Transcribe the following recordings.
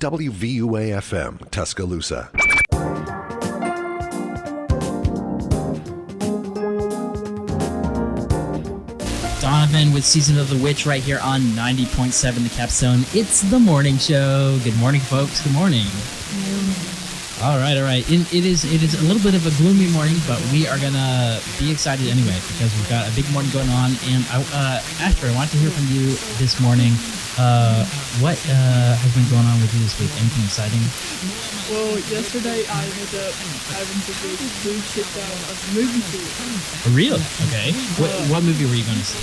WVUA-FM, Tuscaloosa. Donovan with Season of the Witch right here on 90.7 The Capstone. It's the morning show. Good morning, folks. Good morning. All right. It is a little bit of a gloomy morning, but we are gonna be excited anyway because we've got a big morning going on. And Asher, I want to hear from you this morning. What has been going on with you this week? Anything exciting? Well, yesterday I ended up having to get food shipped out of the movie theater. Real? Okay. What movie were you going to see?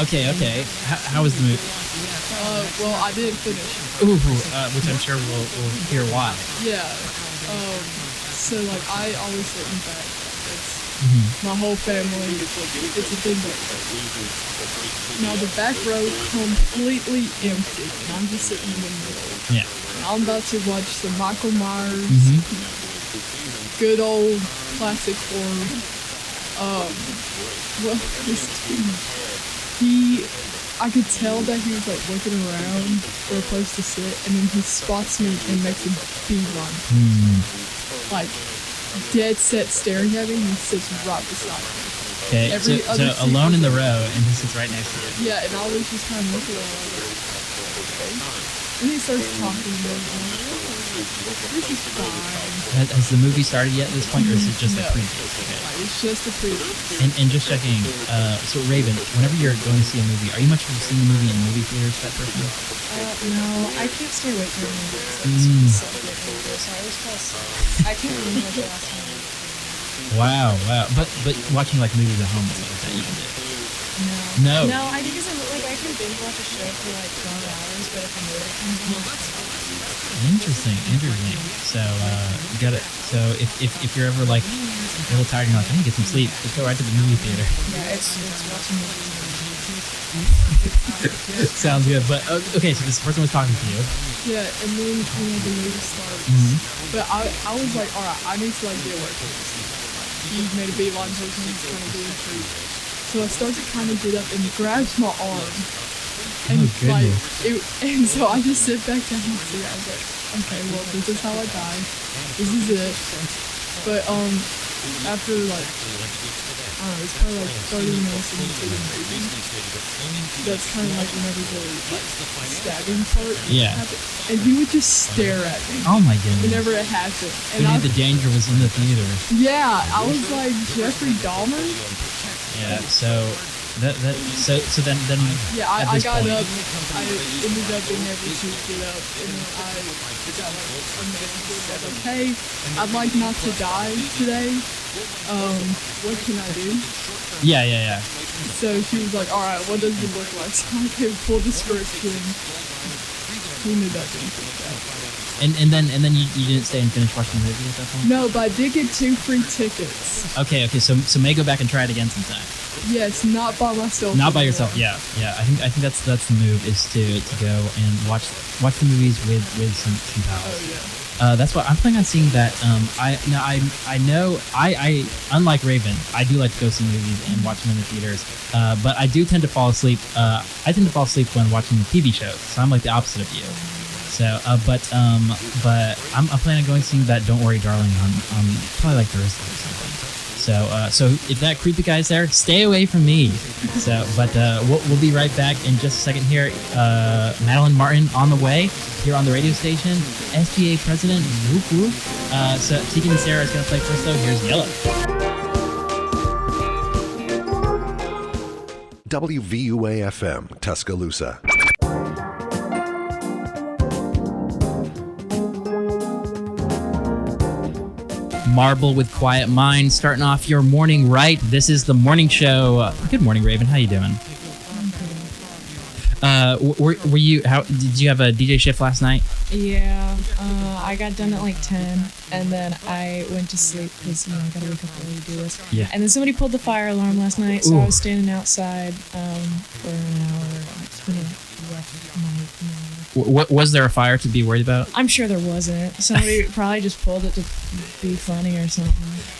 Okay. How was the movie? Well, I didn't finish. Ooh, which I'm sure we'll hear why. Yeah. So like I always sit in the back. It's my whole family. It's a thing back there. Now the back row completely empty, and I'm just sitting in the middle. Yeah. And I'm about to watch some Michael Myers, good old classic horror. Well, this dude, I could tell that he was like looking around for a place to sit, and then he spots me and makes a beeline. Like, dead set staring at me, and he sits right beside me. Okay, so alone in the row, and he sits right next to you. Yeah, and I was just kind of looking at him like, okay. And he starts talking to me, and I'm like, this is fine. Has the movie started yet at this point, or is it just a preview? Okay. It's just a preview. And just checking, so Raven, whenever you're going to see a movie, are you much of seeing a movie in movie theaters, that person? No, I can't stay awake during movies. So I always fall asleep. I can't remember the last time. Wow. But watching like movies at home and stuff like that, you can do. No. No, I think it's like I can binge watch a show for like 12 hours, but if a movie comes on, Interesting. So you got it. So if you're ever like a little tired and you're like, I need to get some sleep, just go right to the movie theater. Yeah, it's watching movies. Sounds good. But okay, so this person was talking to you. Yeah, and then the movie starts. But I was like, all right, I need to like get away from this. He made a beeline towards me, kind of doing free. So I start to kind of get up, and he grabs my arm. And and so I just sit back down and see. I was like, okay, well, this is how I die. This is it. But after like, I don't know, it's probably like 30 minutes into the movie. That's kind of like whenever the stabbing part happened. And he would just stare at me. Oh my goodness. Whenever it happened. And you knew the danger was in the theater. Yeah, I was like, Jeffrey Dahmer? Yeah, so then yeah, I got up. I ended up being able to get up, and then I got like a message that was like, hey, I'd like not to die today. What can I do? Yeah. So she was like, all right, what does it look like? So I gave full description. He knew that didn't freak out. And then you didn't stay and finish watching the movie at that point? No, but I did get 2 free tickets. Okay, so may go back and try it again sometime. Yes, not by myself. Not by yourself, yeah. I think that's the move, is to go and watch the movies with some pals. Oh yeah. That's what I'm planning on seeing. That I know unlike Raven, I do like to go see movies and watch them in the theaters. But I do tend to fall asleep. I tend to fall asleep when watching TV shows. So I'm like the opposite of you. So, but I'm planning on going seeing that Don't Worry Darling on probably like Thursday or something. So if that creepy guy's there, stay away from me. So, but we'll be right back in just a second here. Madeline Martin on the way here on the radio station. SGA president, whoop whoop. So Tegan and Sarah is going to play first though. Here's Yellow. WVUA-FM, Tuscaloosa. Marble with Quiet Mind, starting off your morning right. This is the morning show. Good morning, Raven. How you doing? Were you? How did you have a DJ shift last night? Yeah, I got done at like 10, and then I went to sleep because I gotta wake up early to do this. Yeah. And then somebody pulled the fire alarm last night, so I was standing outside for an hour. It's been a rough night. Was there a fire to be worried about? I'm sure there wasn't. Somebody probably just pulled it to be funny or something.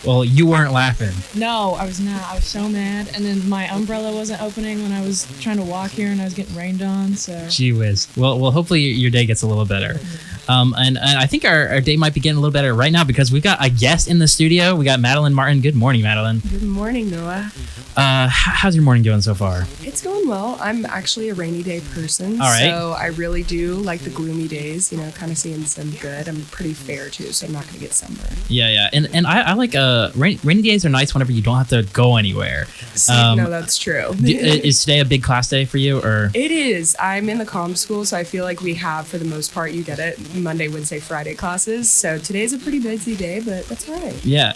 Well, you weren't laughing. No, I was not. I was so mad. And then my umbrella wasn't opening when I was trying to walk here and I was getting rained on. So Gee whiz. Well, hopefully your day gets a little better. And I think our day might be getting a little better right now because we've got a guest in the studio. We got Madeline Martin. Good morning, Madeline. Good morning, Noah. How's your morning going so far? It's going well. I'm actually a rainy day person. All right. So I really do like the gloomy days, kind of seeing some good. I'm pretty fair too, so I'm not going to get sunburned. Yeah. And I like rainy days are nice whenever you don't have to go anywhere. No, that's true. Is today a big class day for you, or? It is. I'm in the comm school, so I feel like we have, for the most part, you get it, Monday, Wednesday, Friday classes. So today's a pretty busy day, but that's all right. Yeah.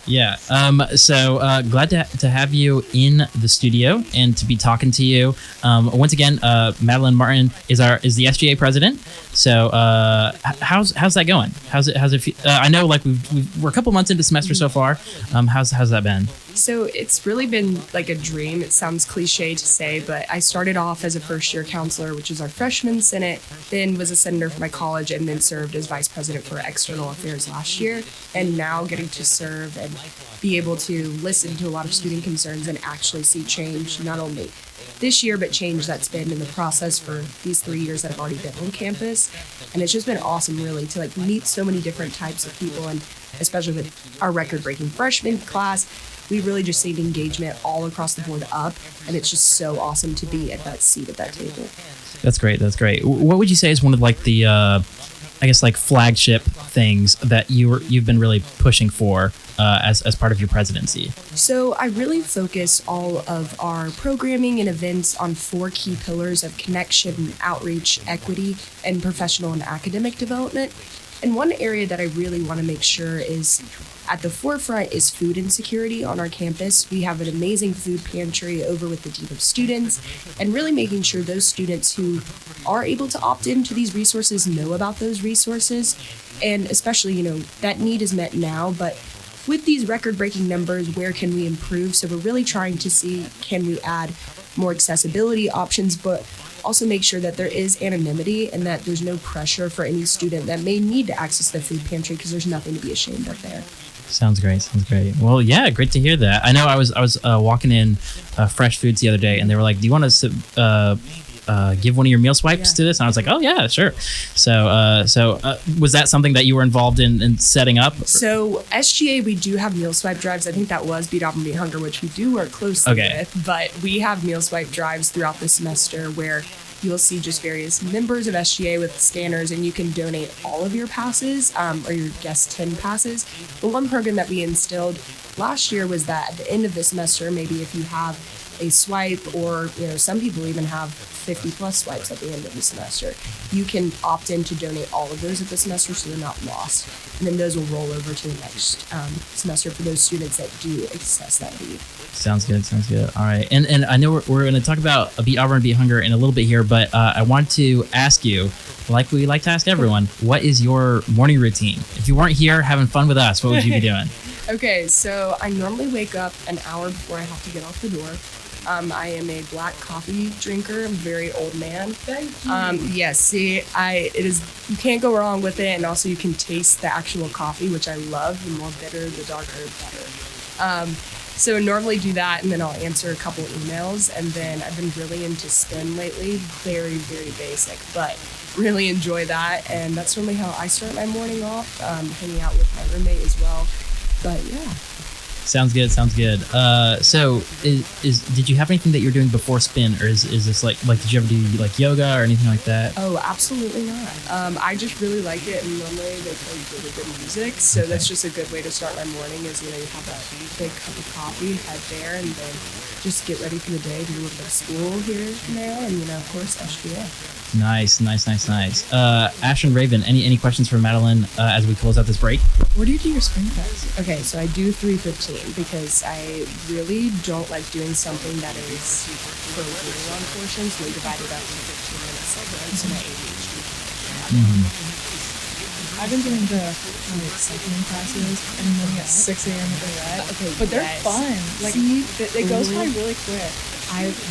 So glad to have you in the studio and to be talking to you. Once again, Madeline Martin is the SGA president. So how's that going? How's it feel? I know like we're a couple months into semester so far. How's that been? So it's really been like a dream. It sounds cliche to say, but I started off as a first-year counselor, which is our freshman senate, then was a senator for my college, and then served as vice president for external affairs last year. And now getting to serve and be able to listen to a lot of student concerns and actually see change, not only this year, but change that's been in the process for these 3 years that I've already been on campus. And it's just been awesome, really, to like meet so many different types of people, and especially with our record-breaking freshman class. We really just seen engagement all across the board up, and it's just so awesome to be at that seat at that table. That's great. What would you say is one of like the, I guess like flagship things that you've been really pushing for as part of your presidency? So I really focus all of our programming and events on 4 key pillars of connection, outreach, equity, and professional and academic development. And one area that I really want to make sure is at the forefront is food insecurity on our campus. We have an amazing food pantry over with the Dean of Students, and really making sure those students who are able to opt into these resources know about those resources. And especially, that need is met now, but with these record-breaking numbers, where can we improve? So we're really trying to see, can we add more accessibility options, but also make sure that there is anonymity and that there's no pressure for any student that may need to access the food pantry, because there's nothing to be ashamed of there. Sounds great. Well, yeah, great to hear that. I know I was walking in Fresh Foods the other day, and they were like, "Do you want to give one of your meal swipes to this?" And I was like, "Oh yeah, sure." So was that something that you were involved in setting up? So SGA, we do have meal swipe drives. I think that was Beat Up and Beat Hunger, which we do work closely with. But we have meal swipe drives throughout the semester where you'll see just various members of SGA with scanners, and you can donate all of your passes or your guest 10 passes. The one program that we instilled last year was that at the end of the semester, maybe if you have a swipe, or some people even have 50 plus swipes at the end of the semester, you can opt in to donate all of those at the semester, so they're not lost, and then those will roll over to the next semester for those students that do access that need. Sounds good. All right, and I know we're going to talk about a Beat Auburn and Beat Hunger in a little bit here, but I want to ask you, like we like to ask everyone, what is your morning routine? If you weren't here having fun with us, what would you be doing? Okay, so I normally wake up an hour before I have to get off the door. I am a black coffee drinker. I'm a very old man. Thank you. Yes, see, it is, you can't go wrong with it, and also you can taste the actual coffee, which I love. The more bitter, the darker, the better. So normally do that, and then I'll answer a couple emails, and then I've been really into spin lately. Very, very basic, but really enjoy that, and that's normally how I start my morning off, hanging out with my roommate as well. But yeah. Sounds good. So did you have anything that you're doing before spin, or is this like did you ever do like yoga or anything like that? Oh, absolutely not. I just really like it, and normally they play really good music, so that's just a good way to start my morning. Is you have that big cup of coffee, head there, and then just get ready for the day, do a little bit of school here and there, and of course SGA. Nice. Ash and Raven, any questions for Madeline as we close out this break? Where do you do your spring class? Okay, so I do 3:15 because I really don't like doing something that is for really long portions. So we divide it up into 15-minute segments, so my ADHD. I've been doing the cycling classes in the morning at 6 a.m. at the red. Okay, but they're fun. Like it goes by really quick.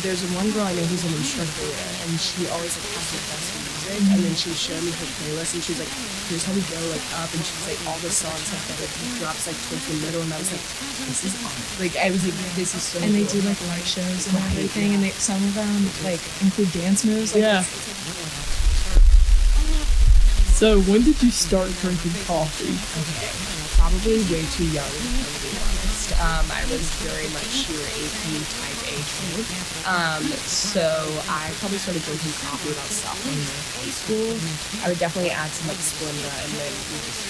There's one girl I know who's an instructor there, and she always has the best ones. music, and then she would show me her playlist, and she was like, here's how we go, like, up, and she's like, all the songs have that, like, drops, like, towards the middle, and I was like, this is awesome. Like, I was like, this is so And they cool. do like light shows and everything, and some of them like include dance moves. Like, Yeah. So when did you start drinking coffee? Okay, probably way too young, to be honest. I was very much your AP type A kid. So I probably started drinking coffee about sophomore year of high school. I would definitely add some like Splenda, and then we just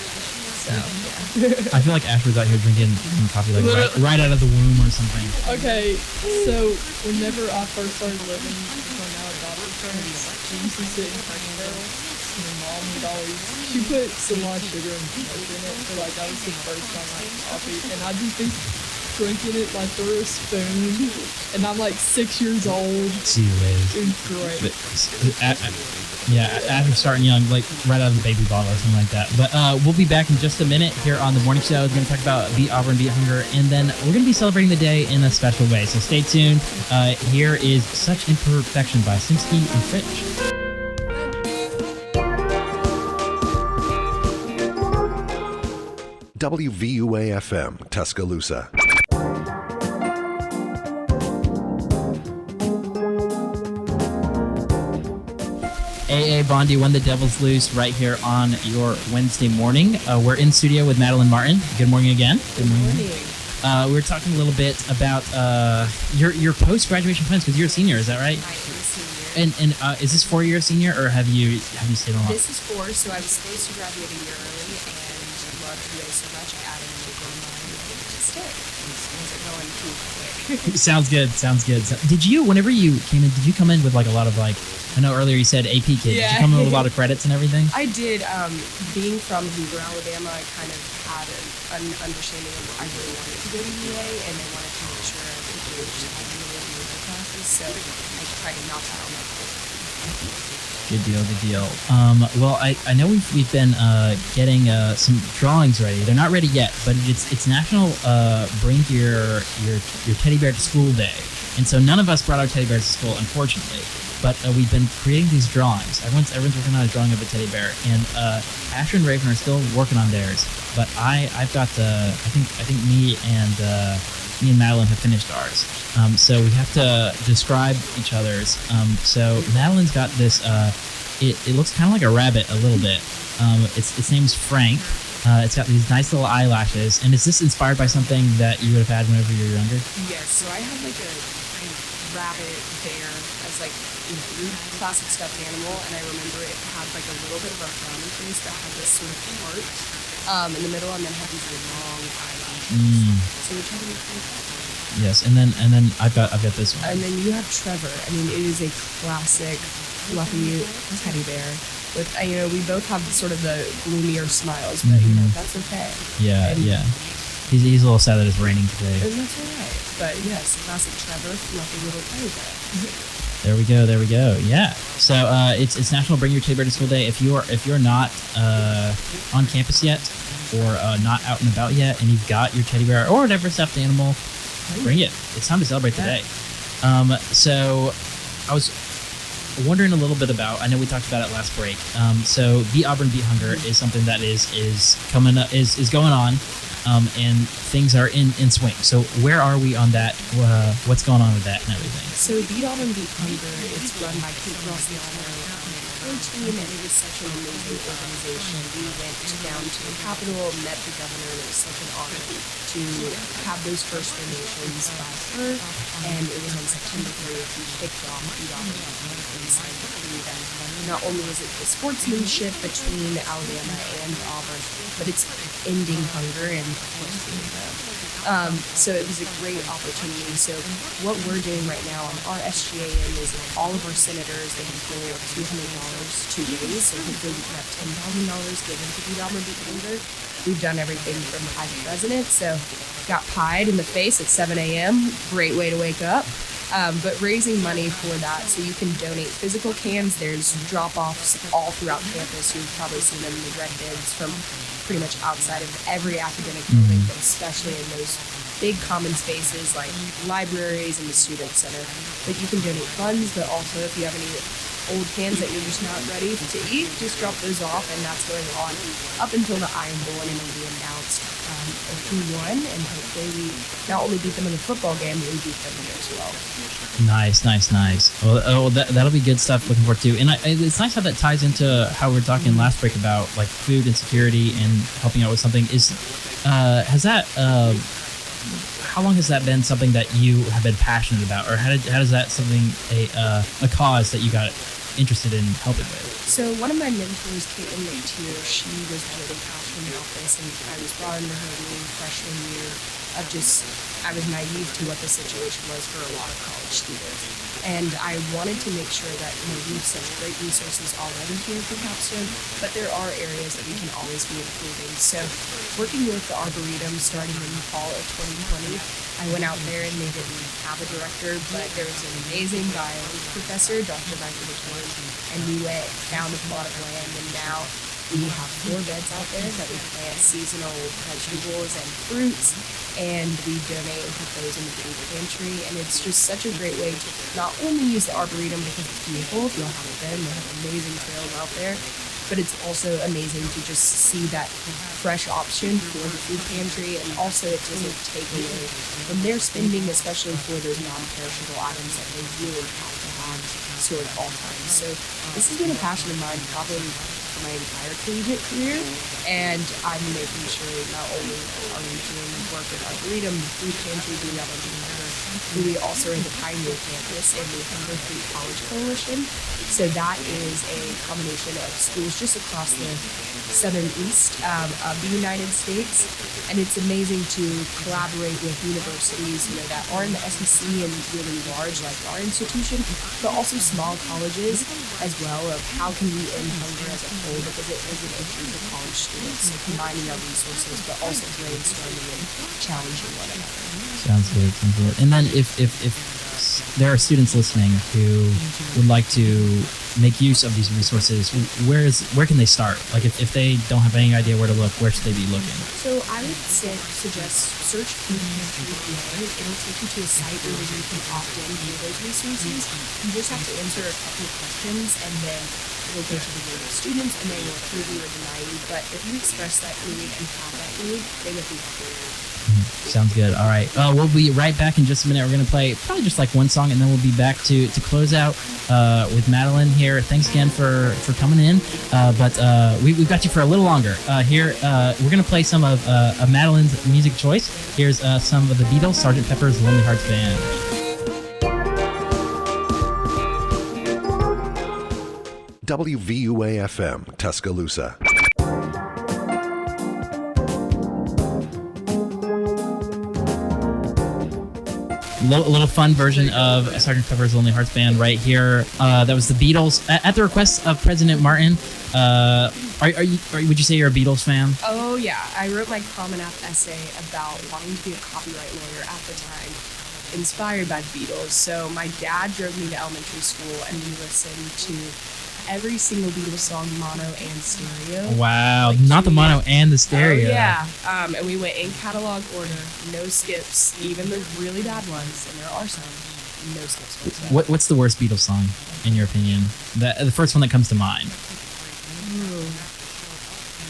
so yeah. I feel like Ash was out here drinking coffee like right out of the womb or something. Okay, so whenever I first started living with my now adopted parents, we used to sit in Cracker Barrel. And my mom would always, she put a lot of sugar and milk in it, so like that was the first time I had coffee, and I'd just be drinking it like through a spoon, and I'm like 6 years old. See you later. It was great. Yeah, after starting young, like right out of the baby bottle or something like that. But we'll be back in just a minute here on the morning show. We're going to talk about Beat Auburn, Beat Hunger, and then we're going to be celebrating the day in a special way. So stay tuned. Here is Such Imperfection by Simsky and Fritch. WVUA FM, Tuscaloosa. AA Bondi, When the Devil's Loose, right here on your Wednesday morning. We're in studio with Madeline Martin. Good morning again. Good morning. We were talking a little bit about your post-graduation plans because you're a senior. Is that right? I am a senior. And is this 4-year senior or have you stayed on? This is 4, so I was supposed to graduate a year early, and I loved UA so much, I added a year on mine to stay. Things are going too quick. Sounds good. So, did you, whenever you came in, did you come in with like a lot of like? I know earlier you said AP kid. Did you come in with a lot of credits and everything? I did. Being from Hoover, Alabama, I kind of had an understanding of I really wanted to go to UA, and I wanted to make sure people just had really good classes, so I tried to knock that on my course. Good deal. Well, I know we've been getting some drawings ready. They're not ready yet, but it's National Bring Your Teddy Bear to School Day, and so none of us brought our teddy bears to school, unfortunately. But we've been creating these drawings. Everyone's working on a drawing of a teddy bear, and Asher and Raven are still working on theirs. But I've got I think me and Madeline have finished ours. So we have to describe each other's. So Madeline's got this. It looks kind of like a rabbit a little bit. Its name's Frank. It's got these nice little eyelashes. And is this inspired by something that you would have had whenever you were younger? Yes, so I had like a kind of rabbit bear as like classic stuffed animal, and I remember it had like a little bit of a frowny face that had this sort of heart in the middle, and then had these long eyelashes. So we tried to make that. Yes, and then I've got this one. And then you have Trevor. I mean, it is a classic fluffy teddy bear. With we both have sort of the gloomier smiles, but that's okay. Yeah, and, yeah. He's a little sad that it's raining today. And that's alright. But yes, classic Trevor, fluffy little teddy bear. There we go. Yeah. So it's National Bring Your Teddy Bear to School Day. If you're not on campus yet or not out and about yet, and you've got your teddy bear or whatever stuffed animal, bring it. It's time to celebrate today. So I was wondering a little bit about. I know we talked about it last break. So Beat Auburn, Beat Hunger is something that is coming up, is going on. And things are in swing. So where are we on that? What's going on with that and everything? So Beat Auburn, Beat Hunger, it's run by Kate Rossiano her team, and it is such an amazing organization. We went down to the Capitol, met the governor, and it was such an honor to have those first donations by her. And it was on September 30th we kicked off Beat Auburn, Beat Hunger, and signed the decree that not only is it the sportsmanship between Alabama and Auburn, but it's ending hunger and of course feeding them. So it was a great opportunity. So what we're doing right now on our SGA end is all of our senators, they have a goal of $200 to raise. So hopefully we can have $10,000 given to Beat Auburn, Beat Hunger. We've done everything from pie to president. So got pied in the face at 7 a.m. Great way to wake up. But raising money for that, so you can donate physical cans. There's drop-offs all throughout campus. You've probably seen them in the red bins from pretty much outside of every academic building, but especially in those big common spaces like libraries and the student center. But you can donate funds, but also if you have any old cans that you're just not ready to eat, just drop those off, and that's going on up until the Iron Bowl, and it'll be announced who won, and hopefully we not only beat them in the football game, but we beat them here as well. Nice. Well, that'll be good stuff. Looking forward to. And it's nice how that ties into how we were talking last break about like food insecurity and helping out with something. How long has that been something that you have been passionate about, or how does that something a cause that you got interested in helping with? So one of my mentors, Caitlin McTeer, she was really passionate about this, and I was brought into her room freshman year of just, I was naive to what the situation was for a lot of college students. And I wanted to make sure that, we have such great resources already here for Capstone, but there are areas that we can always be improving. So working with the Arboretum starting in the fall of 2020, I went out there and they didn't have a director, but there was an amazing bio professor, Dr. Michael McCord, and we went, found a plot of land, and now we have 4 beds out there that we plant seasonal vegetables and fruits, and we donate and put those in the food pantry. And it's just such a great way to not only use the Arboretum because it's beautiful, if you haven't been, they have amazing trails out there, but it's also amazing to just see that fresh option for the food pantry, and also it doesn't take away from their spending, especially for those non-perishable items that they really have to have stored at all times. So this has been a passion of mine probably for my entire collegiate career, and I'm making sure not only are we doing work with Arboretum, the food pantry, do that on we also are in the Pioneer campus and the Hunger Free College Coalition. So that is a combination of schools just across the southern east of the United States. And it's amazing to collaborate with universities, that are in the SEC and really large like our institution, but also small colleges as well, of how can we end hunger as a whole, because it is an issue for college students. So combining our resources, but also brainstorming and challenging one another. Sounds good. And then if there are students listening who would like to make use of these resources, where can they start? Like if they don't have any idea where to look, where should they be looking? So I would suggest search Food Pantry PA. It'll take you to a site where you can opt in for those resources. You just have to answer a couple of questions, and then it'll go to the board of students, and they will approve you or deny you. But if you express that need and have that need, they will be happy. Sounds good. All right. We'll be right back in just a minute. We're going to play probably just like one song, and then we'll be back to close out with Madeline here. Thanks again for coming in. But we've got you for a little longer. Here, we're going to play some of Madeline's music choice. Here's some of the Beatles, Sgt. Pepper's Lonely Hearts Band. WVUA-FM, Tuscaloosa. Little fun version of Sgt. Pepper's Lonely Hearts Band right here. That was the Beatles at the request of President Martin. Would you say you're a Beatles fan? Oh yeah, I wrote my Common App essay about wanting to be a copyright lawyer at the time, inspired by the Beatles. So my dad drove me to elementary school, and we listened to every single Beatles song, mono and stereo. Wow, not the mono and the stereo. Oh, yeah, and we went in catalog order, no skips, even the really bad ones, and there are some, no skips whatsoever. What's the worst Beatles song, in your opinion? The first one that comes to mind. Ooh.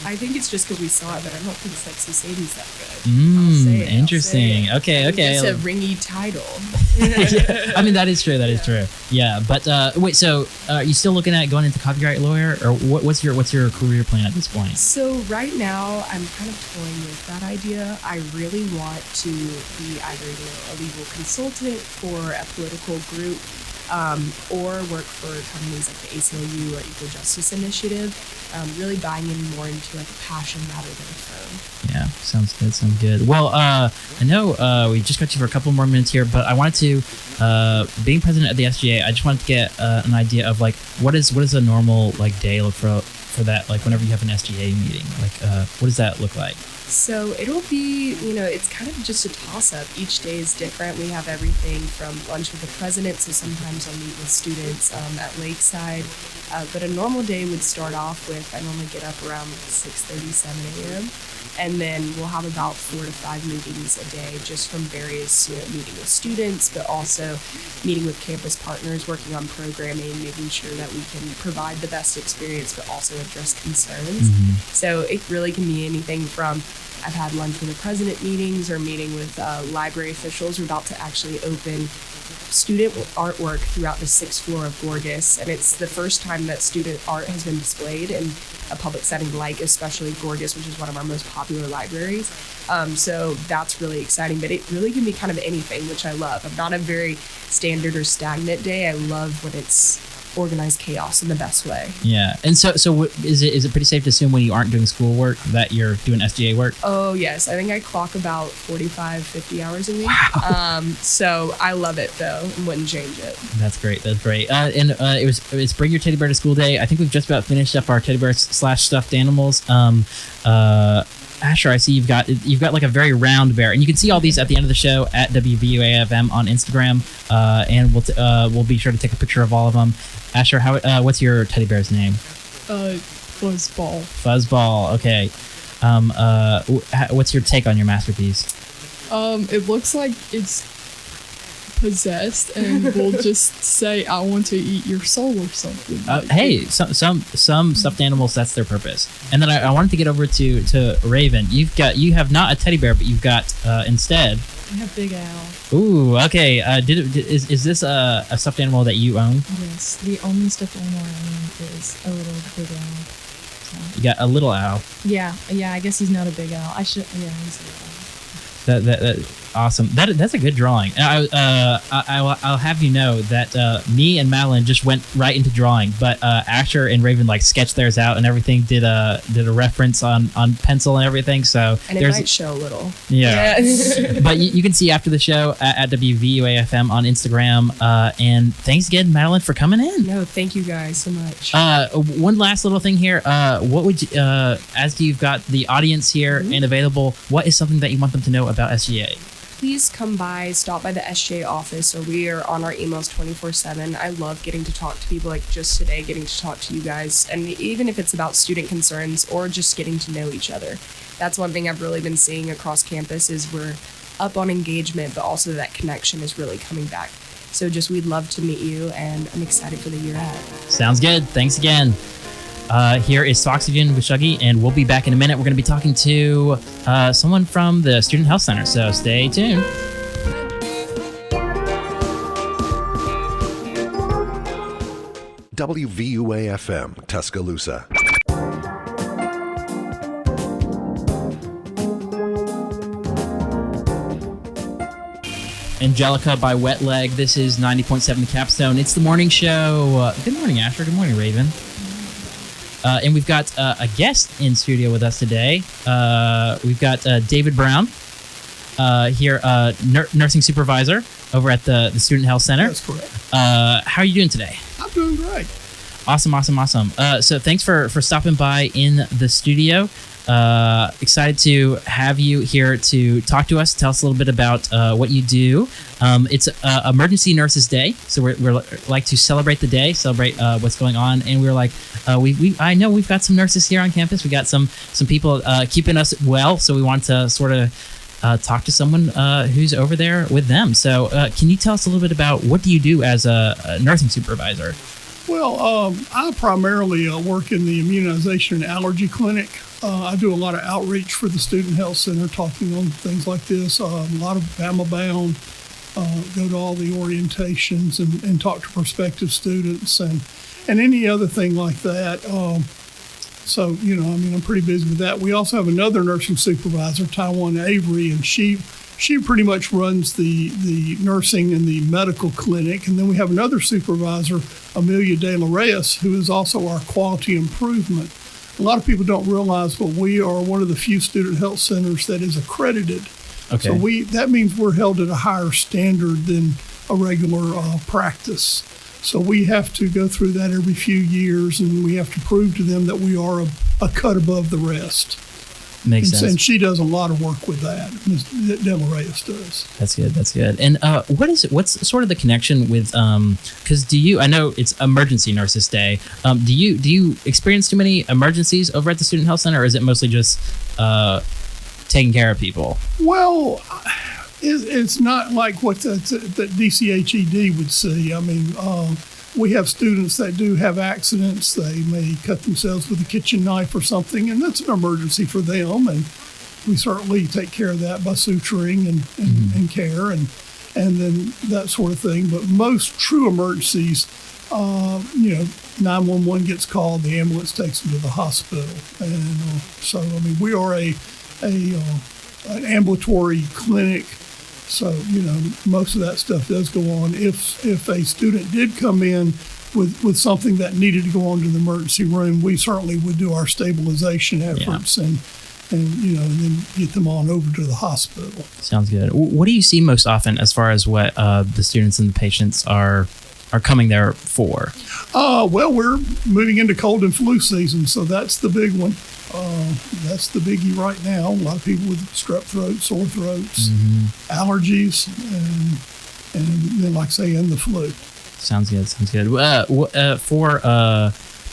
I think it's Just 'Cause We Saw It, but I don't think Sexy Sadie's that good. Interesting. Okay. It's a ringy title. Yeah, I mean, that is true. Yeah, but wait. So, are you still looking at going into copyright lawyer, or what's your career plan at this point? So right now, I'm kind of toying with that idea. I really want to be either a legal consultant for a political group, or work for companies like the ACLU or Equal Justice Initiative. Really buying in more into like a passion rather than a firm. Yeah, sounds good. Well, I know we just got you for a couple more minutes here, but I wanted to, being president of the SGA, I just wanted to get an idea of like what is a normal like day look for that? Like whenever you have an SGA meeting, like what does that look like? So it'll be, it's kind of just a toss-up. Each day is different. We have everything from lunch with the president, so sometimes I'll meet with students at Lakeside. But a normal day would start off with, I normally get up around 6:30, 7 a.m., and then we'll have about 4 to 5 meetings a day just from various, meeting with students, but also meeting with campus partners, working on programming, making sure that we can provide the best experience, but also address concerns. So it really can be anything from I've had lunch with the president meetings or meeting with library officials. We're about to actually open student artwork throughout the 6th floor of Gorgas, and it's the first time that student art has been displayed in a public setting like especially Gorgas, which is one of our most popular libraries. So that's really exciting, but it really can be kind of anything, which I love. I'm not a very standard or stagnant day. I love when it's organized chaos in the best way. Yeah. And so what, is it pretty safe to assume when you aren't doing schoolwork that you're doing SGA work? Oh, yes. I think I clock about 45, 50 hours a week. Wow. So I love it, though, and wouldn't change it. That's great. That's great. It's Bring Your Teddy Bear to School Day. I think we've just about finished up our teddy bear / stuffed animals. Asher, I see you've got like a very round bear, and you can see all these at the end of the show at WVUAFM on Instagram, and we'll be sure to take a picture of all of them. Asher, what's your teddy bear's name? Fuzzball. Fuzzball. Okay. What's your take on your masterpiece? It looks like it's possessed and will just say, "I want to eat your soul" or something. Hey, some stuffed animals, that's their purpose. And then I wanted to get over to Raven. You have not a teddy bear, but you've got instead. I have Big Al. Ooh, okay. Is this a stuffed animal that you own? Yes, the only stuffed animal I own is a little Big Al. So. You got a little owl. Yeah. I guess he's not a Big Al. He's a little owl. That awesome. That's a good drawing. I'll have you know that me and Madeline just went right into drawing, but Asher and Raven like sketched theirs out and everything. Did a reference on pencil and everything. So and it might show a little. Yeah. But you can see after the show at WVUAFM on Instagram. And thanks again, Madeline, for coming in. No, thank you guys so much. One last little thing here. What would you, as you've got the audience here and available, what is something that you want them to know about SGA? Please come by, stop by the SGA office, or we are on our emails 24/7. I love getting to talk to people, like just today, getting to talk to you guys, and even if it's about student concerns or just getting to know each other. That's one thing I've really been seeing across campus is we're up on engagement, but also that connection is really coming back. So we'd love to meet you, and I'm excited for the year ahead. Sounds good. Thanks again. Here is Soxygen with Shuggy, and we'll be back in a minute. We're going to be talking to someone from the Student Health Center, so stay tuned. WVUA-FM, Tuscaloosa. Angelica by Wet Leg. This is 90.7 The Capstone. It's the morning show. Good morning, Asher. Good morning, Raven. And we've got a guest in studio with us today. We've got David Brown here, nursing supervisor over at the Student Health Center. That's correct. How are you doing today? I'm doing great. Awesome. So thanks for stopping by in the studio. Excited to have you here to talk to us. Tell us a little bit about what you do. It's Emergency Nurses Day, so we're like to celebrate the day, celebrate what's going on, and we're like, I know we've got some nurses here on campus. We got some people keeping us well, so we want to sort of talk to someone who's over there with them. So can you tell us a little bit about what do you do as a nursing supervisor? Well, I primarily work in the immunization and allergy clinic. I do a lot of outreach for the Student Health Center, talking on things like this. A lot of Bama Bound, go to all the orientations and talk to prospective students and any other thing like that. So, I'm pretty busy with that. We also have another nursing supervisor, Taiwan Avery, and she pretty much runs the nursing and the medical clinic. And then we have another supervisor, Amelia De La Reyes, who is also our quality improvement. A lot of people don't realize, but we are one of the few student health centers that is accredited. Okay. So that means we're held at a higher standard than a regular practice. So we have to go through that every few years, and we have to prove to them that we are a cut above the rest. Makes sense. And she does a lot of work with that. Della Reyes does. That's good. That's good. And what's sort of the connection with because I know it's Emergency Nurses Day. Do you experience too many emergencies over at the Student Health Center, or is it mostly just taking care of people? Well, it's not like what that DCHED would see. I mean, we have students that do have accidents. They may cut themselves with a kitchen knife or something, and that's an emergency for them. And we certainly take care of that by suturing and care and then that sort of thing. But most true emergencies, 911 gets called, the ambulance takes them to the hospital. And so, I mean, we are an ambulatory clinic. So, most of that stuff does go on. If a student did come in with something that needed to go on to the emergency room, we certainly would do our stabilization efforts and then get them on over to the hospital. Sounds good. What do you see most often as far as what the students and the patients are coming there for? Well, we're moving into cold and flu season, so that's the big one. That's the biggie right now. A lot of people with strep throat, sore throats, allergies, and then, like I say, and the flu. Sounds good. Sounds good. For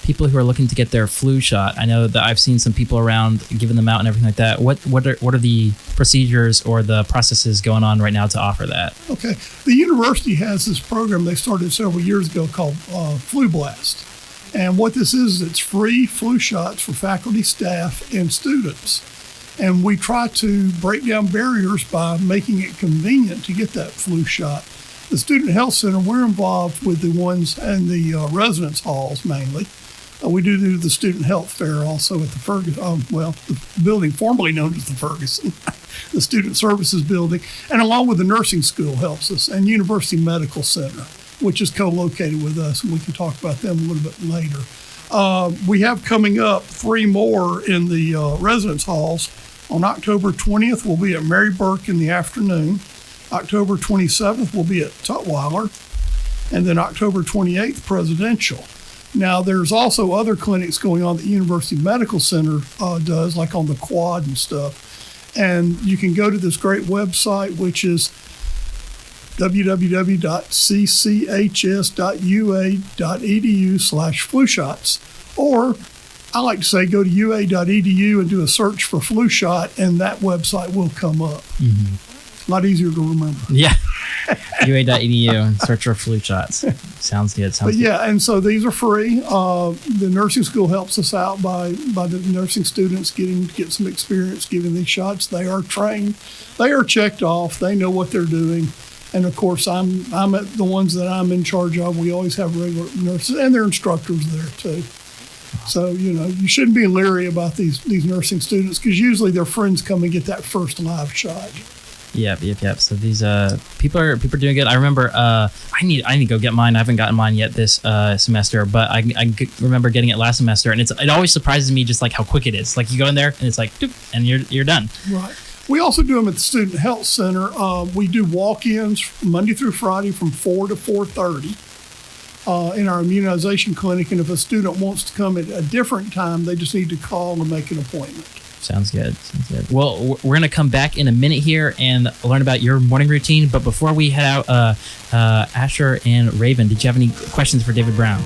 people who are looking to get their flu shot, I know that I've seen some people around giving them out and everything like that. What are the procedures or the processes going on right now to offer that? Okay. The university has this program they started several years ago called Flu Blast. And what this is, it's free flu shots for faculty, staff, and students. And we try to break down barriers by making it convenient to get that flu shot. The Student Health Center, we're involved with the ones in the residence halls mainly. We do the Student Health Fair also at the Ferguson, the building formerly known as the Ferguson, the Student Services Building, and along with the nursing school helps us, and University Medical Center, which is co-located with us, and we can talk about them a little bit later. We have coming up 3 more in the residence halls. On October 20th, we'll be at Mary Burke in the afternoon. October 27th, we'll be at Tutwiler. And then October 28th, Presidential. Now, there's also other clinics going on that University Medical Center does, like on the quad and stuff. And you can go to this great website, which is www.cchs.ua.edu/flu shots. Or I like to say go to ua.edu and do a search for flu shot, and that website will come up. It's a lot easier to remember. Yeah. ua.edu and search for flu shots. Sounds good. And so these are free. The nursing school helps us out by the nursing students get some experience giving these shots. They are trained. They are checked off. They know what they're doing. And of course, I'm at the ones that I'm in charge of. We always have regular nurses and their instructors there too. So, you shouldn't be leery about these nursing students because usually their friends come and get that first live shot. Yep. So these people are doing good. I remember I need to go get mine. I haven't gotten mine yet this semester, but I remember getting it last semester, and it always surprises me just like how quick it is. Like you go in there and it's like, doop, and you're done. Right. We also do them at the Student Health Center. We do walk-ins Monday through Friday from 4 to 4:30 in our immunization clinic. And if a student wants to come at a different time, they just need to call and make an appointment. Sounds good. Well, we're going to come back in a minute here and learn about your morning routine. But before we head out, Asher and Raven, did you have any questions for David Brown?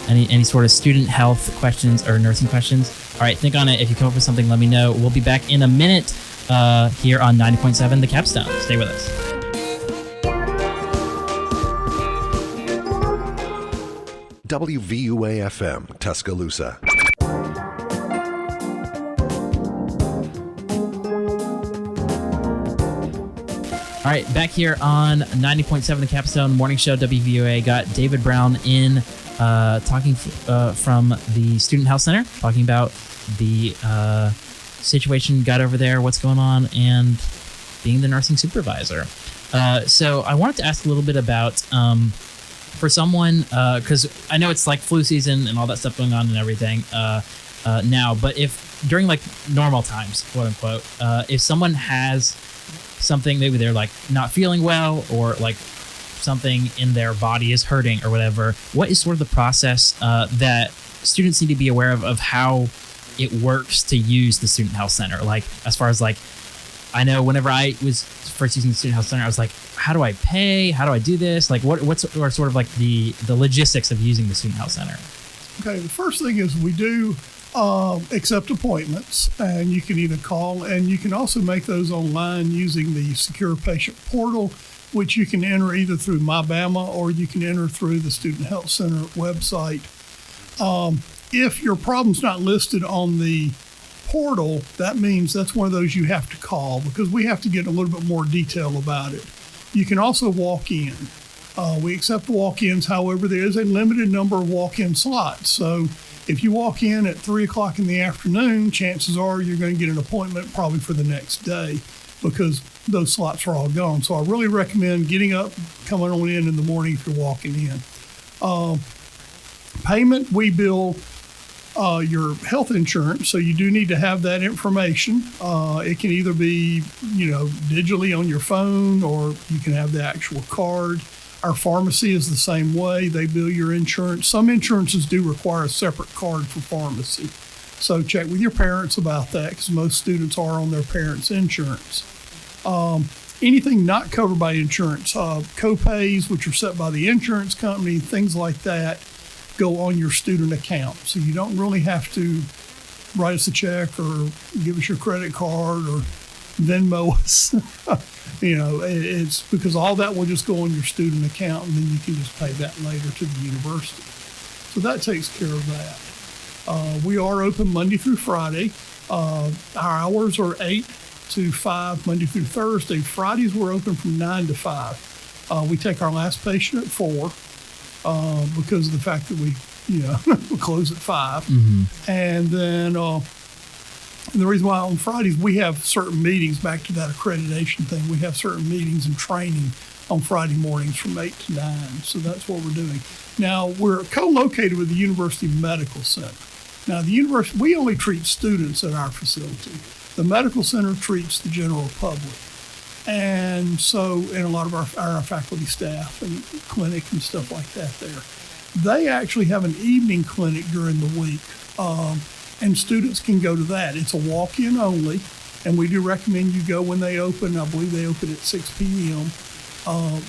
Any sort of student health questions or nursing questions? All right, think on it. If you come up with something, let me know. We'll be back in a minute here on 90.7 The Capstone. Stay with us. WVUA-FM, Tuscaloosa. All right, back here on 90.7 The Capstone Morning Show, WVUA. Got David Brown in talking from the Student Health Center, talking about the situation got over there, what's going on, and being the nursing supervisor. So I wanted to ask a little bit about, for someone, because I know it's like flu season and all that stuff going on and everything now, but if during like normal times, quote unquote, if someone has something, maybe they're like not feeling well or like something in their body is hurting or whatever, what is sort of the process that students need to be aware of how it works to use the Student Health Center? Like, as far as like, I know whenever I was first using the Student Health Center, I was like, how do I pay? How do I do this? Like, what's sort of like the logistics of using the Student Health Center? Okay, the first thing is we do accept appointments, and you can either call, and you can also make those online using the secure patient portal, which you can enter either through MyBama or you can enter through the Student Health Center website. If your problem's not listed on the portal, that means that's one of those you have to call, because we have to get a little bit more detail about it. You can also walk in. We accept walk-ins. However, there is a limited number of walk-in slots. So if you walk in at 3 o'clock in the afternoon, chances are you're going to get an appointment probably for the next day, because those slots are all gone. So I really recommend getting up, coming on in the morning if you're walking in. Payment, we bill your health insurance, so you do need to have that information. It can either be, digitally on your phone, or you can have the actual card. Our pharmacy is the same way. They bill your insurance. Some insurances do require a separate card for pharmacy. So check with your parents about that, because most students are on their parents' insurance. Anything not covered by insurance, co-pays, which are set by the insurance company, things like that, go on your student account. So you don't really have to write us a check or give us your credit card or Venmo us. It's because all that will just go on your student account, and then you can just pay that later to the university. So that takes care of that. We are open Monday through Friday. Our hours are 8 to 5 Monday through Thursday. Fridays we're open from 9 to 5. We take our last patient at 4 because of the fact that we close at 5. Mm-hmm. And then the reason why on Fridays we have certain meetings, back to that accreditation thing, we have certain meetings and training on Friday mornings from 8 to 9. So that's what we're doing. Now, we're co-located with the University Medical Center. Now, the university, we only treat students at our facility. The medical center treats the general public. And a lot of our faculty staff and clinic and stuff like that there. They actually have an evening clinic during the week, and students can go to that. It's a walk-in only, and we do recommend you go when they open. I believe they open at 6 p.m.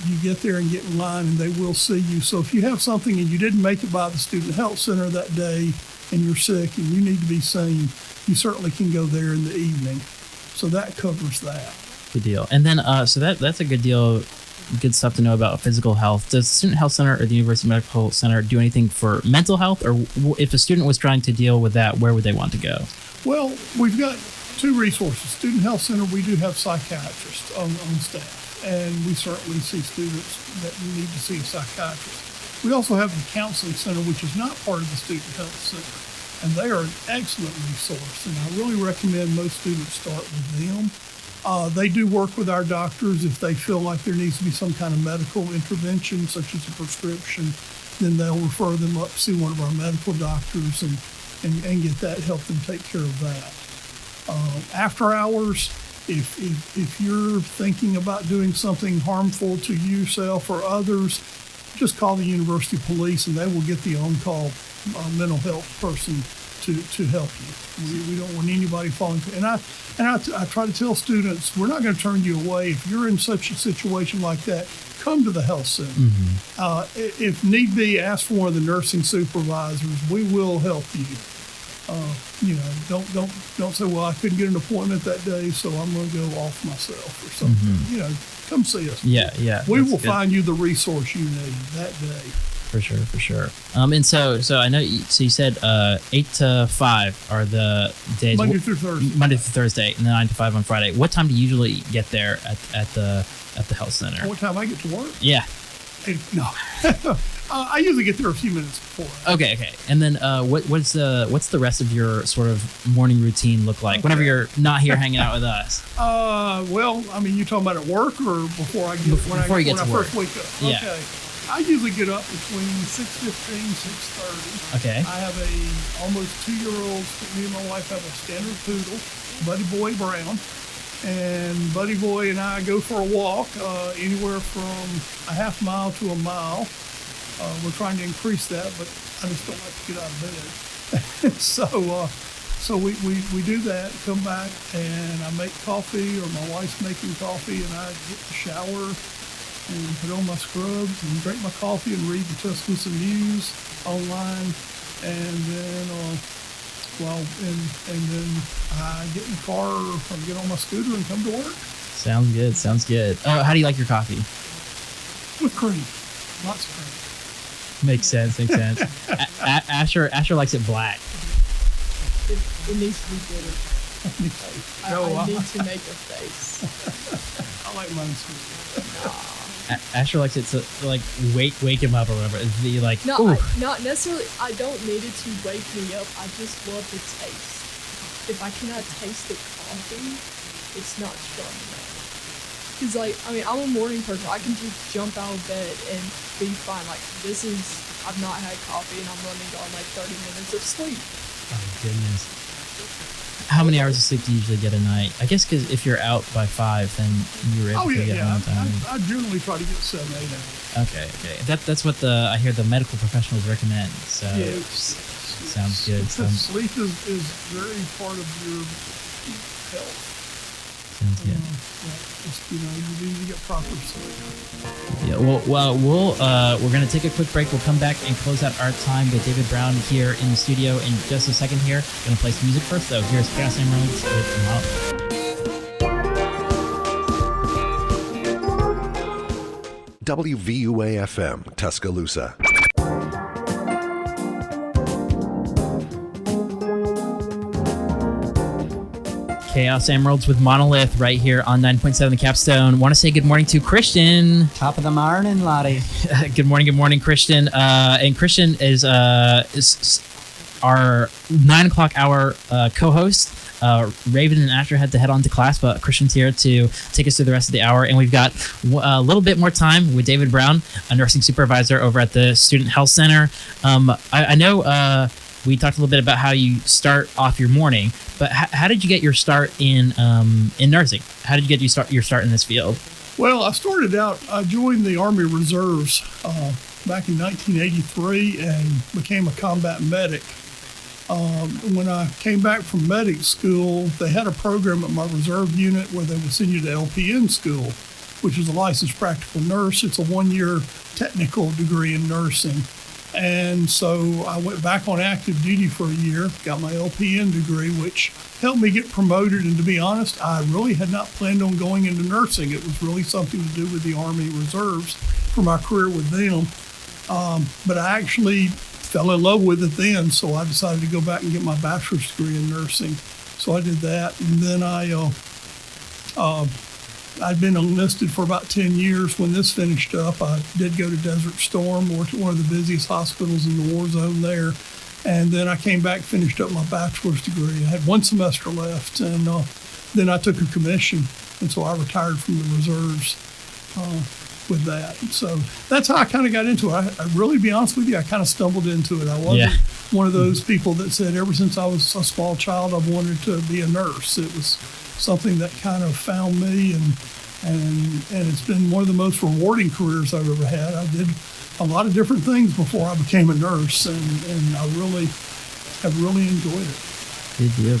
You get there and get in line, and they will see you. So if you have something and you didn't make it by the Student Health Center that day and you're sick and you need to be seen, you certainly can go there in the evening. So that covers that. Good deal. And then, so that's a good deal, good stuff to know about physical health. Does the Student Health Center or the University Medical Center do anything for mental health? Or if a student was trying to deal with that, where would they want to go? Well, we've got 2 resources. Student Health Center, we do have psychiatrists on staff, and we certainly see students that need to see a psychiatrist. We also have the Counseling Center, which is not part of the Student Health Center, and they are an excellent resource, and I really recommend most students start with them. They do work with our doctors. If they feel like there needs to be some kind of medical intervention, such as a prescription, then they'll refer them up to see one of our medical doctors and get that, help them take care of that. After hours, if you're thinking about doing something harmful to yourself or others, just call the university police, and they will get the on-call mental health person to help you. We don't want anybody falling. And I try to tell students, we're not going to turn you away. If you're in such a situation like that, come to the health center. Mm-hmm. If need be, ask for one of the nursing supervisors. We will help you. Don't say, well, I couldn't get an appointment that day, so I'm going to go off myself or something. Mm-hmm. Come see us. Yeah. We will find you the resource you need that day. For sure. And so I know. So you said 8 to 5 are the days. Monday through Thursday. Monday through Thursday, and then 9 to 5 on Friday. What time do you usually get there at the health center? What time I get to work? Yeah. No. I usually get there a few minutes before. Okay. And then what's the rest of your sort of morning routine look like whenever you're not here hanging out with us? Well, I mean, you talking about at work or before I get before you get to work? First wake up? Yeah. Okay. I usually get up between 6:15, 6:30. Okay. I have a almost 2-year-old. Me and my wife have a standard poodle, Buddy Boy Brown. and Buddy Boy and I go for a walk, anywhere from a half mile to a mile. We're trying to increase that, but I just don't like to get out of bed. So we do that, come back, and I make coffee, or my wife's making coffee, and I get the shower and put on my scrubs and drink my coffee and read the Tuscaloosa News online, and then and then I get in the car or get on my scooter and come to work. Sounds good. Sounds good. How do you like your coffee? With cream, lots of cream. Makes sense. Makes sense. Asher likes it black. It needs to be bitter. I need to make a face. I like mine sweet. Asher likes it to like wake him up or whatever. It'd be like, not necessarily. I don't need it to wake me up. I just love the taste. If I cannot taste the coffee, it's not strong enough. Cause I'm a morning person. I can just jump out of bed and be fine. Like I've not had coffee and I'm running on like 30 minutes of sleep. Oh goodness. How many hours of sleep do you usually get a night? I guess because if you're out by 5, then you're able to get home time. I generally try to get 7, 8 hours. Okay. That's what I hear the medical professionals recommend. So sounds good. Sleep is very part of your health. Sounds good. You need to get proper sleep. Yeah. Well, we're gonna take a quick break. We'll come back and close out our time with David Brown here in the studio in just a second. Here, gonna play some music first, though. Here's Chaos Emeralds with WVUA-FM, Tuscaloosa. Chaos Emeralds with Monolith right here on 9.7 The Capstone. Want to say good morning to Christian. Top of the morning, Lottie. Good morning, Christian. And Christian is our 9 o'clock hour co-host. Raven and Asher had to head on to class, but Christian's here to take us through the rest of the hour. And we've got a little bit more time with David Brown, a nursing supervisor over at the Student Health Center. I know we talked a little bit about how you start off your morning, but how did you get your start in nursing? How did you get your start in this field? Well, I joined the Army Reserves back in 1983 and became a combat medic. When I came back from medic school, they had a program at my reserve unit where they would send you to LPN school, which is a licensed practical nurse. It's a 1-year technical degree in nursing. And so I went back on active duty for a year, got my LPN degree, which helped me get promoted. And to be honest, I really had not planned on going into nursing. It was really something to do with the Army Reserves for my career with them. But I actually fell in love with it then, so I decided to go back and get my bachelor's degree in nursing. So I did that, and then I'd been enlisted for about 10 years. When this finished up, I did go to Desert Storm, worked at one of the busiest hospitals in the war zone there. And then I came back, finished up my bachelor's degree. I had 1 semester left, and then I took a commission. And so I retired from the reserves with that. So that's how I kind of got into it. I really, be honest with you, I kind of stumbled into it. I wasn't one of those people that said ever since I was a small child, I've wanted to be a nurse. It was something that kind of found me, and it's been one of the most rewarding careers I've ever had. I did a lot of different things before I became a nurse, and I really have really enjoyed it. Good deal.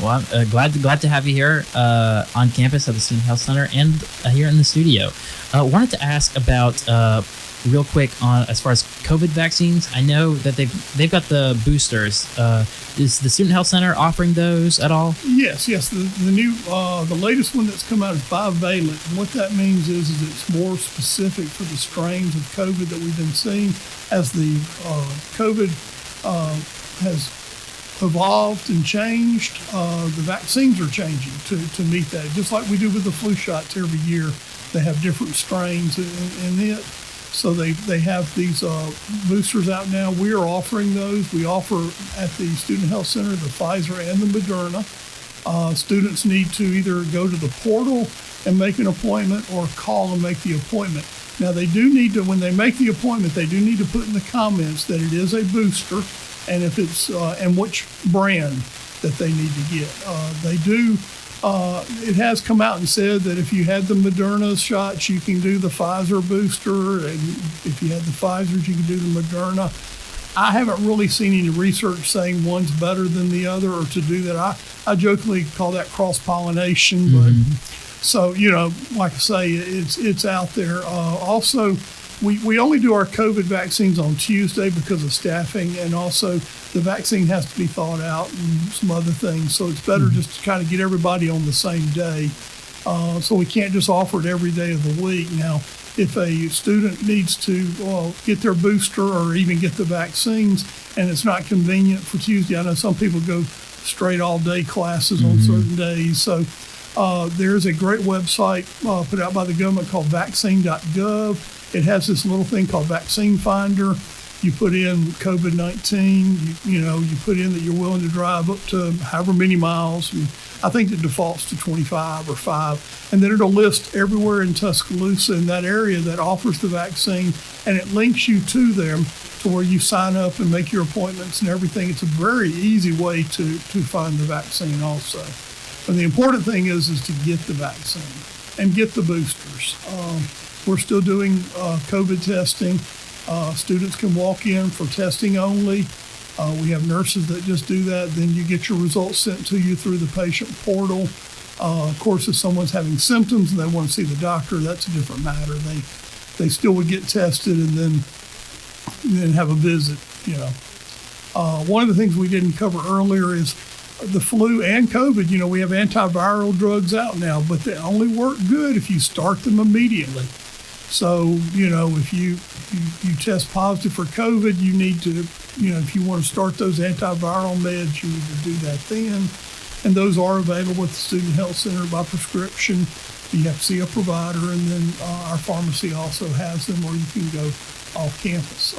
Well, I'm glad to have you here on campus at the Student Health Center and here in the studio. Wanted to ask about real quick on as far as COVID vaccines. I know that they've got the boosters. Is the Student Health Center offering those at all? Yes. The new the latest one that's come out is bivalent. And what that means is it's more specific for the strains of COVID that we've been seeing. As the COVID has evolved and changed, the vaccines are changing to meet that. Just like we do with the flu shots every year, they have different strains in it. So they have these boosters out now. We are offering those. We offer at the Student Health Center the Pfizer and the Moderna. Students need to either go to the portal and make an appointment or call and make the appointment. Now they do need to, when they make the appointment, they do need to put in the comments that it is a booster and if it's and which brand that they need to get. They do It has come out and said that if you had the Moderna shots, you can do the Pfizer booster, and if you had the Pfizers, you can do the Moderna. I haven't really seen any research saying one's better than the other or to do that. I jokingly call that cross-pollination, but so, like I say, it's out there. Also, we only do our COVID vaccines on Tuesday because of staffing, and also the vaccine has to be thought out and some other things. So it's better just to kind of get everybody on the same day. So we can't just offer it every day of the week. Now, if a student needs to get their booster or even get the vaccines and it's not convenient for Tuesday, I know some people go straight all day classes on certain days. So there's a great website put out by the government called vaccine.gov. It has this little thing called Vaccine Finder. You put in COVID-19, you put in that you're willing to drive up to however many miles. And I think it defaults to 25 or 5. And then it'll list everywhere in Tuscaloosa in that area that offers the vaccine. And it links you to them to where you sign up and make your appointments and everything. It's a very easy way to find the vaccine also. But the important thing is to get the vaccine and get the boosters. We're still doing COVID testing. Students can walk in for testing only. We have nurses that just do that. Then you get your results sent to you through the patient portal. Of course, if someone's having symptoms and they want to see the doctor, that's a different matter. They still would get tested and then have a visit. One of the things we didn't cover earlier is the flu and COVID. We have antiviral drugs out now, but they only work good if you start them immediately. So, if you test positive for COVID, you need to, if you want to start those antiviral meds, you need to do that then. And those are available at the Student Health Center by prescription. You have to see a provider, and then our pharmacy also has them, or you can go off campus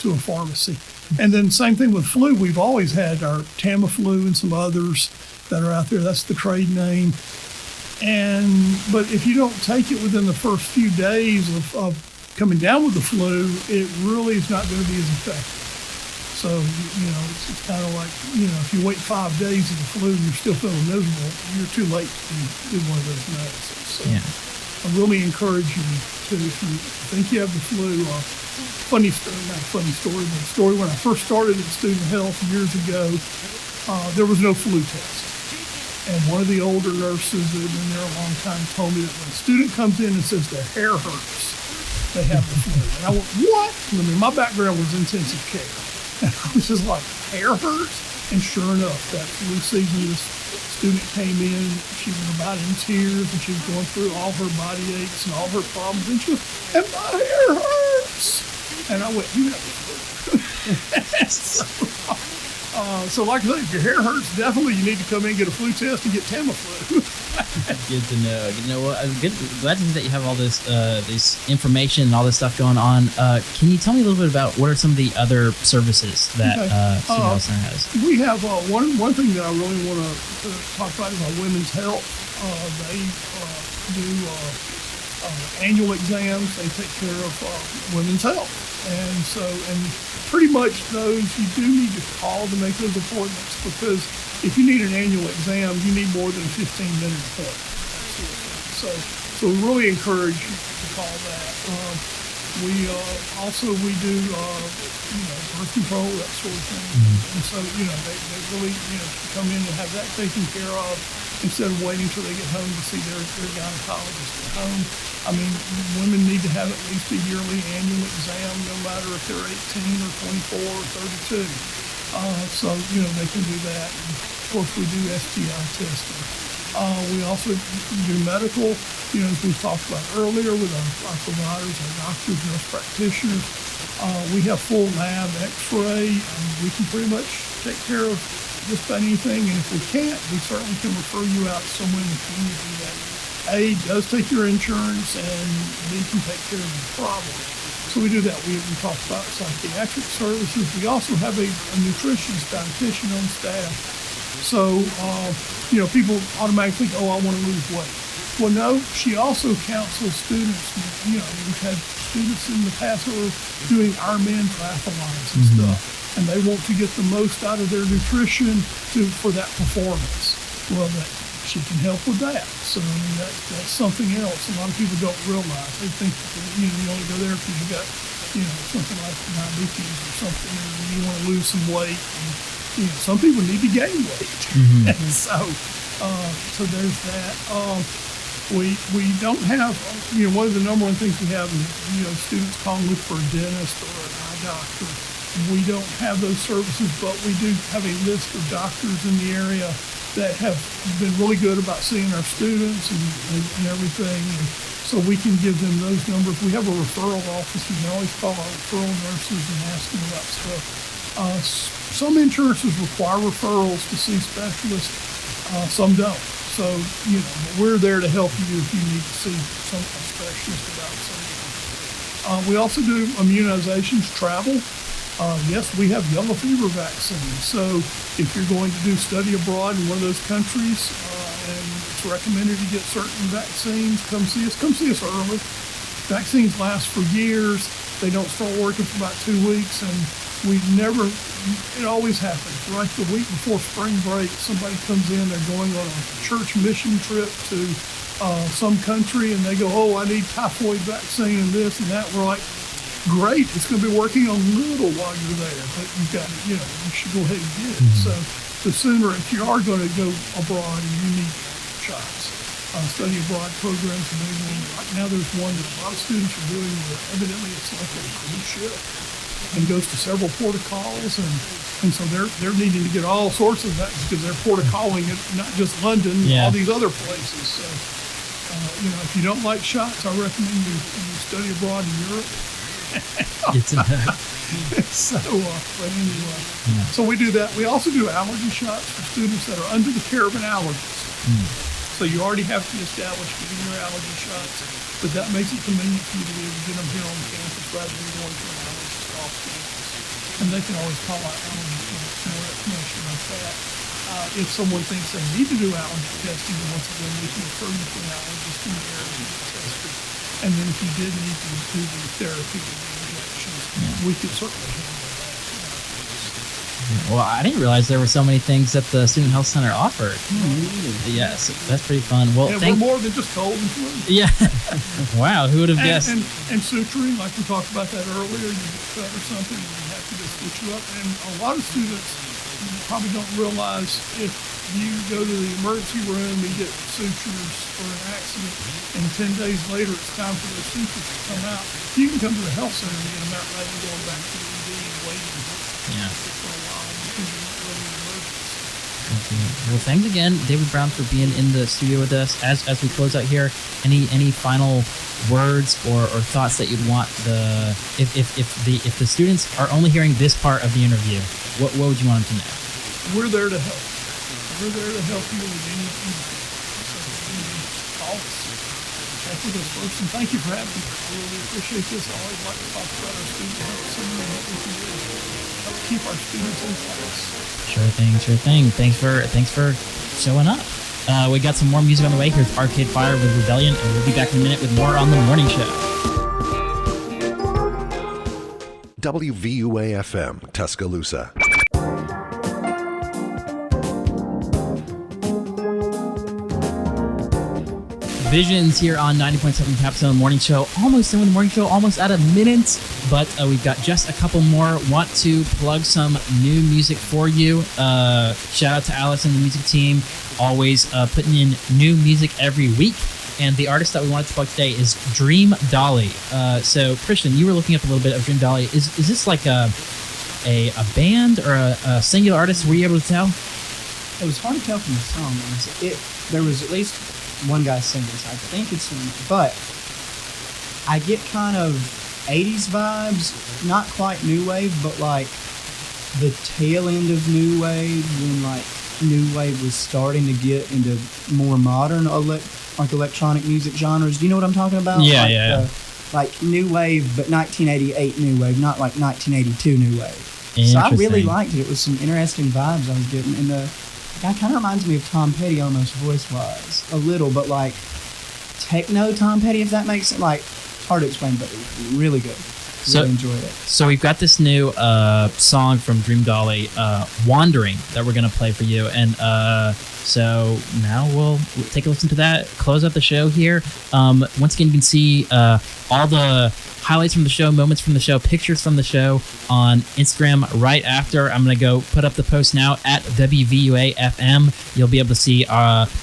to a pharmacy. And then same thing with flu. We've always had our Tamiflu and some others that are out there. That's the trade name. But if you don't take it within the first few days of coming down with the flu, it really is not going to be as effective. So, it's kind of like, if you wait 5 days of the flu and you're still feeling miserable, you're too late to do one of those medicines. So I really encourage you to, if you think you have the flu, funny story, not a funny story, but a story when I first started at Student Health years ago, there was no flu test. And one of the older nurses that had been there a long time told me that when a student comes in and says their hair hurts, they have the flu. And I went, what? My background was intensive care. And I was just like, hair hurts? And sure enough, that flu season, this student came in, she was about in tears, and she was going through all her body aches and all her problems. And she goes, and my hair hurts. And I went, you have the flu. So like I said, if your hair hurts, definitely you need to come in and get a flu test and get Tamiflu. Good to know. Well, glad to hear that you have all this information and all this stuff going on. Can you tell me a little bit about what are some of the other services that Student Health Center has? We have one thing that I really want to talk about is our women's health. They do annual exams. They take care of women's health. And pretty much those, you do need to call to make those appointments, because if you need an annual exam, you need more than a 15-minute appointment. So we really encourage you to call that. We do birth control, that sort of thing. And so, they really, come in and have that taken care of instead of waiting till they get home to see their gynecologist at home. Women need to have at least a yearly annual exam, no matter if they're 18 or 24 or 32. So, they can do that. And of course, we do SGA testing. We also do medical, as we talked about earlier with our providers, our doctors, nurse practitioners. We have full lab x-ray. We can pretty much take care of just about anything. And if we can't, we certainly can refer you out to someone in the community that A, does take your insurance, and B, can take care of the problem. So we do that. We talk about psychiatric services. We also have a nutritionist, dietitian on staff. So, people automatically think, I want to lose weight. Well, no, she also counsels students. We've had students in the past who are doing Ironman triathlons and stuff, and they want to get the most out of their nutrition for that performance. Well, that she can help with that. So I mean, that's something else a lot of people don't realize. They think that, you only go there because you got, something like diabetes or something, and you want to lose some weight. And, some people need to gain weight. And so there's that. We don't have, one of the number one things we have is, students call and look for a dentist or an eye doctor. We don't have those services, but we do have a list of doctors in the area that have been really good about seeing our students and everything. And so we can give them those numbers. We have a referral office. You can always call our referral nurses and ask them about stuff. Some insurances require referrals to see specialists. Some don't. So, we're there to help you if you need to see some specialist about something. We also do immunizations, travel. Yes, we have yellow fever vaccines. So if you're going to do study abroad in one of those countries and it's recommended to get certain vaccines, come see us. Come see us early. Vaccines last for years. They don't start working for about 2 weeks, and it always happens, right? The week before spring break, somebody comes in, they're going on a church mission trip to some country, and they go, I need typhoid vaccine and this and that. We're like, great, it's going to be working a little while you're there, but you've got to, you should go ahead and get it. So the sooner, if you are going to go abroad and you need shots, study abroad programs available. Right now there's one that a lot of students are doing where evidently it's like a cruise ship and goes to several port of calls, and so they're needing to get all sorts of that because they're port of calling it, not just London, all these other places. So, if you don't like shots, I recommend you study abroad in Europe. But anyway, so we do that. We also do allergy shots for students that are under the care of an allergist. So you already have to establish getting your allergy shots, but that makes it convenient for you to be able to get them here on campus rather than going to an allergist off campus. And they can always call out allergy clinics for more information like that. If someone thinks they need to do allergy testing, then once again, we can refer you to an allergist in the area to get tested. And then if you did need to do the therapy or the injections, we could certainly handle that. Well, I didn't realize there were so many things that the Student Health Center offered. Yes, that's pretty fun. Well, we're more than just cold and flu. Yeah. Wow, who would have guessed? And suturing, like we talked about that earlier, you get cut or something, and you have to just stitch you up. And a lot of students probably don't realize if you go to the emergency room and get sutures for an accident, and 10 days later it's time for those sutures to come out, you can come to the health center and get them out rather than going back to the ED and waiting for a while because you're not really an emergency. Well, thanks again, David Brown, for being in the studio with us. As we close out here, any final words or thoughts that you'd want if the students are only hearing this part of the interview, what would you want them to know? We're there to help. We're there to help you with anything. So call us. Check with us first, and thank you for having me. I really appreciate this. I always like to talk about our student health center and what we can do to help keep our students in class. Sure thing. Thanks for showing up. We got some more music on the way. Here's Arcade Fire with Rebellion, and we'll be back in a minute with more on the morning show. WVUA-FM, Tuscaloosa. Visions here on 90.7 Capstone Morning Show. Almost done with the morning show, almost out of minutes, but we've got just a couple more. Want to plug some new music for you. Shout out to Alice and the music team, always putting in new music every week. And the artist that we wanted to plug today is Dream Dolly. So, Christian, you were looking up a little bit of Dream Dolly. Is this like a band or a singular artist? Were you able to tell? It was hard to tell from the song. There was at least one guy singing, so I think it's him. But I get kind of 80s vibes, not quite new wave, but like the tail end of new wave, when like new wave was starting to get into more modern electronic music genres. Do you know what I'm talking about? Yeah. Like new wave, but 1988 new wave, not like 1982 new wave. So I really liked it. It was some interesting vibes I was getting, and the guy kind of reminds me of Tom Petty almost voice-wise, a little, but like techno Tom Petty, if that makes sense. Like, hard to explain, but really good. So- really enjoyed it. So we've got this new song from Dream Dolly, "Wandering," that we're gonna play for you, and so now we'll take a listen to that. Close out the show here. Once again, you can see all the highlights from the show, moments from the show, pictures from the show on Instagram right after. I'm going to go put up the post now at WVUA FM. You'll be able to see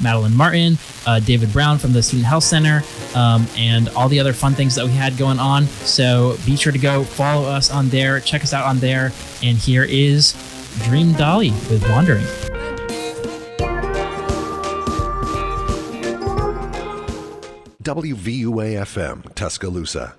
Madeline Martin, David Brown from the Student Health Center, and all the other fun things that we had going on. So be sure to go follow us on there, check us out on there. And here is Dream Dolly with Wandering. WVUA FM, Tuscaloosa.